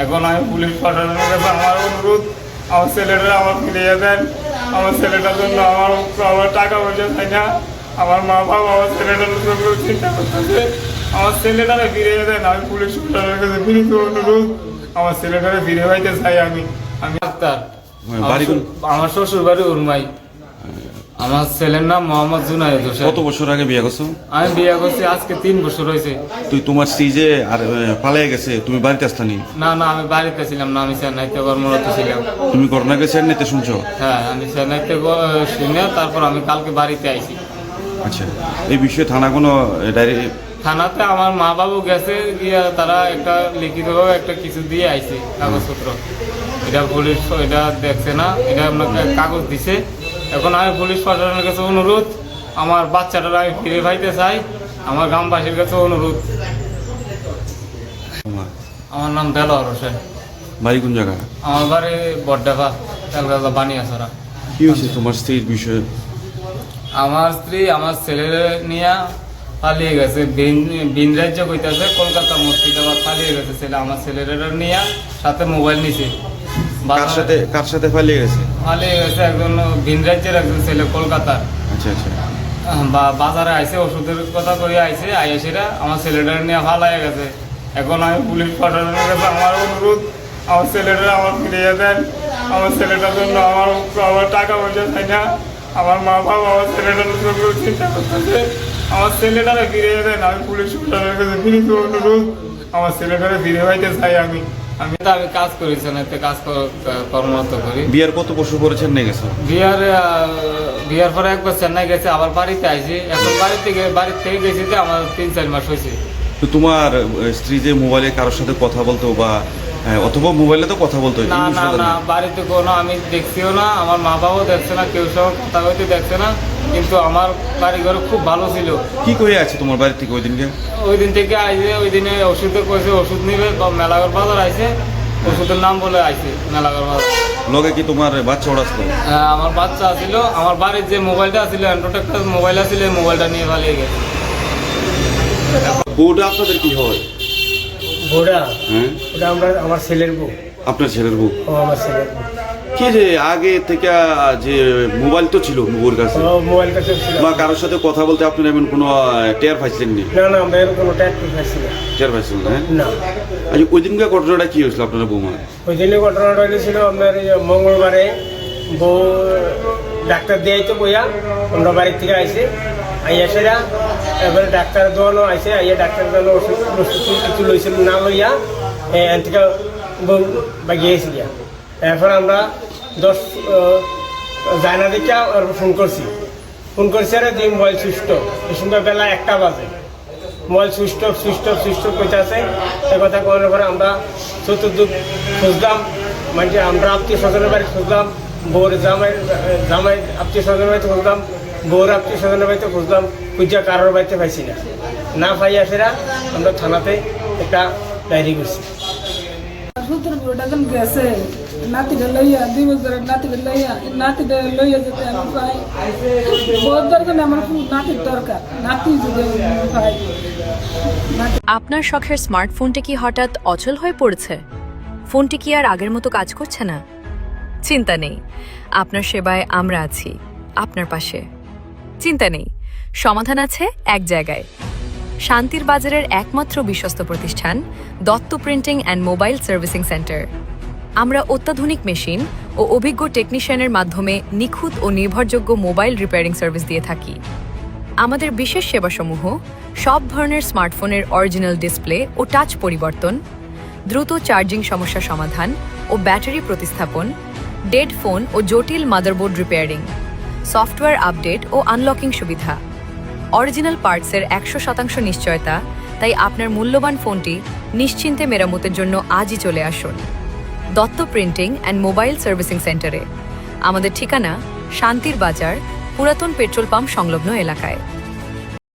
এখন আমি পুলিশ প্রশাসনের কাছে আমার অনুরোধ, আমার ছেলেটা আমার ফিরিয়ে দেন। আমার ছেলেটার জন্য আমার টাকা পয়সা চাই না। আমার মা বাবা আমার ছেলেটার জন্য চিন্তা করতেছে। আমার ছেলেটারে ফিরিয়ে দেন। আমি পুলিশ প্রশাসনের কাছে বিনীত অনুরোধ, আমার ছেলেটারে ফিরে পাইতে চাই। আমি ডাক্তার, আমার শ্বশুর বাড়ি উরমাই। আমার ছেলের নাম মোহাম্মদ জুনায়েদ হোসেন। কত বছর আগে বিয়ে করছো? আমি বিয়ে করছি আজকে 3 বছর হয়েছে। তোমার স্ত্রী যে আর পালিয়ে গেছে, তুমি বাড়িতে আসতানি? না, আমি বাড়িতে ছিলাম না, আমি চেন্নাইতে কর্মরত ছিলাম। তুমি ঘটনাকে চেন্নাইতে শুনছো? হ্যাঁ, আমি চেন্নাইতে শুনে তারপর আমি কালকে বাড়িতে আইছি। আচ্ছা, এই বিষয়ে থানা কোনো ডায়েরি? থানাতে আমার মা বাবু গেছে, গিয়া তারা একটা লিখিতভাবে একটা কিছু দিয়ে আইছে কাগজপত্র। এটা পুলিশ এটা দেখছে না, এটা আপনাকে কাগজ দিছে। এখন আমি পুলিশ প্রশাসনের কাছে অনুরোধ, আমার বাচ্চাটার আমি ফিরে পাইতে চাই। আমার গ্রামবাসীর কাছে অনুরোধ। আমার নাম দেলোয়ার হোসেন। বাড়ি কোন জায়গা? আমার বাড়ি বড্ডাফা, তেলগাজা বানিয়াছড়া। কি হয়েছে তোমার স্ত্রীর বিষয়ে? আমার স্ত্রী আমার ছেলের নিয়ে পালিয়ে গেছে, ভিন রাজ্য কইতাছে, কলকাতা মুর্শিদাবাদ পালিয়ে গেছে ছেলে। আমার ছেলের নিয়ে সাথে মোবাইল নিছে। কার সাথে পালিয়ে গেছে? পালিয়ে গেছে একজন ভিন রাজ্যের একজন ছেলে, কলকাতার। আচ্ছা আচ্ছা। বাজারে আইসে, ওষুধের কথা কই আইসে, আইসেরা আমার ছেলেটার নিয়ে পালিয়ে গেছে। এখন আমি পুলিশ প্রশাসনের কাছে আমার অনুরোধ, আমার ছেলেটা আমার ফিরিয়ে দেন। আমার ছেলেটার জন্য আমার টাকা পয়সা চাই না। আমার মা বাবা আমার ছেলেটার জন্য চিন্তা করতেছে। আমার ছেলেটারে ফিরিয়ে দেন। আমি পুলিশ প্রশাসনের কাছে বিনীত অনুরোধ, আমার ছেলেটারে ফিরে পাইতে চাই। আমি কাজ করেছি না, এতে কাজ কর্মরত করি। বিয়ার কত বছর পরে চেন্নাই গেছো? বিয়ার পরে একবার চেন্নাই গেছে, আবার বাড়িতে আইছি। এখন বাড়ি থেকে গেছি যে আমার 3-4 মাস হয়েছে। তো তোমার স্ত্রী যে মোবাইলে কারোর সাথে কথা বলতো বা অথবা মোবাইলে তো কথা বলতো? না, বাড়িতে কোনো আমি দেখছিও না, আমার মা বাবাও দেখছে না, কেউ সব কথা বলতে দেখছে না। কিন্তু আমার বাড়ি ঘর খুব ভালো ছিল। কি করে আছে তোমার বাড়ি থেকে ওই দিনকে? ওই দিন থেকে আইছে, ওই দিনে ওষুধে কইছে ওষুধ নিবে, মেলাঘর বাজার আইছে, ওষুধের নাম বলে আইছে মেলাঘর বাজার। লগে কি তোমার বাচ্চা ওরা ছিল? আমার বাচ্চা ছিল। আমার বাড়ির যে মোবাইলটা ছিল, অ্যান্ড্রয়েড একটা মোবাইল ছিল, এই মোবাইলটা নিয়ে পালিয়ে গেছে। বউটা আপনাদের কি হয়? বউটা? হ্যাঁ, ওটা আমার ছেলের বউ। আপনার ছেলের বউ? ও আমার ছেলের বউ। কি রে, আগে থেকে যে মোবাইল তো ছিল বউর কাছে, মোবাইল কাছে ছিল বা কারোর সাথে কথা বলতে আপনার এমন কোনো টের পাইছিলেন নি? না, আমরা এরকম কোনো ট্যাক্টর পাইছি না। টের পাইছিলেন না? না। আচ্ছা, ওই দিনকার ঘটনাটা কি হয়েছিল আপনার বৌমা? ওই দিনে ঘটনাটা হয়েছিল আপনার মঙ্গলবারে। বউ ডাক্তার দিয়ে তো বইয়া আমরা বাড়ির থেকে আইসে, আইয়া সেরা এবারে ডাক্তার দোয়ানো আইসে, আইয়া ডাক্তার দোয়ানো ওষুধ কিছু লইছিল না লইয়া এখান থেকে বউ বাগিয়েছি গিয়া। এরপর আমরা 10 জানা দিকে ফোন করছি আর যে মোবাইল সুইচ অফ। এই সময় বেলা 1টা বাজে, মোবাইল সুইচ অফ কইতে আছে। সে কথা করার পরে আমরা চতুর্দিক খুঁজলাম, মানে আমরা আত্মীয় স্বজনের বাড়ি খুঁজলাম, বউর জামাই আত্মীয় স্বজনের বাড়িতে খুঁজলাম, বউর আত্মীয় স্বজনের বাড়িতে খুঁজলাম, খুঁজা কারোর বাড়িতে পাইছি না পাই আসেরা আমরা থানাতে একটা ডায়েরি করছি। গেছে নাতিটা লইয়া 2 বছরের নাতিটা লইয়া যেতে আমি পাই। বহুত দরকার, আমার খুব নাতির দরকার। নাতি যদি পাই। আপনার শখের স্মার্টফোনটি কি হঠাৎ অচল হয়ে পড়েছে? ফোনটি কি আর আগের মতো কাজ করছে না? চিন্তা নেই, আপনার সেবায় আমরা আছি, আপনার পাশে। চিন্তা নেই, সমাধান আছে এক জায়গায়। শান্তির বাজারের একমাত্র বিশ্বস্ত প্রতিষ্ঠান Dutta printing and mobile servicing centre. আমরা অত্যাধুনিক মেশিন ও অভিজ্ঞ টেকনিশিয়ানের মাধ্যমে নিখুঁত ও নির্ভরযোগ্য মোবাইল রিপেয়ারিং সার্ভিস দিয়ে থাকি। আমাদের বিশেষ সেবাসমূহ সব ধরনের স্মার্টফোনের অরিজিনাল ডিসপ্লে ও টাচ পরিবর্তন, দ্রুত চার্জিং সমস্যা সমাধান ও ব্যাটারি প্রতিস্থাপন, ডেড ফোন ও জটিল মাদারবোর্ড রিপেয়ারিং, সফটওয়্যার আপডেট ও আনলকিং সুবিধা, অরিজিনাল পার্টসের 100% নিশ্চয়তা। তাই আপনার মূল্যবান ফোনটি নিশ্চিন্তে মেরামতের জন্য আজই চলে আসুন Dutta printing and mobile servicing সেন্টারে। আমাদের ঠিকানা শান্তির বাজার, পুরাতন পেট্রোল পাম্প সংলগ্ন এলাকায়।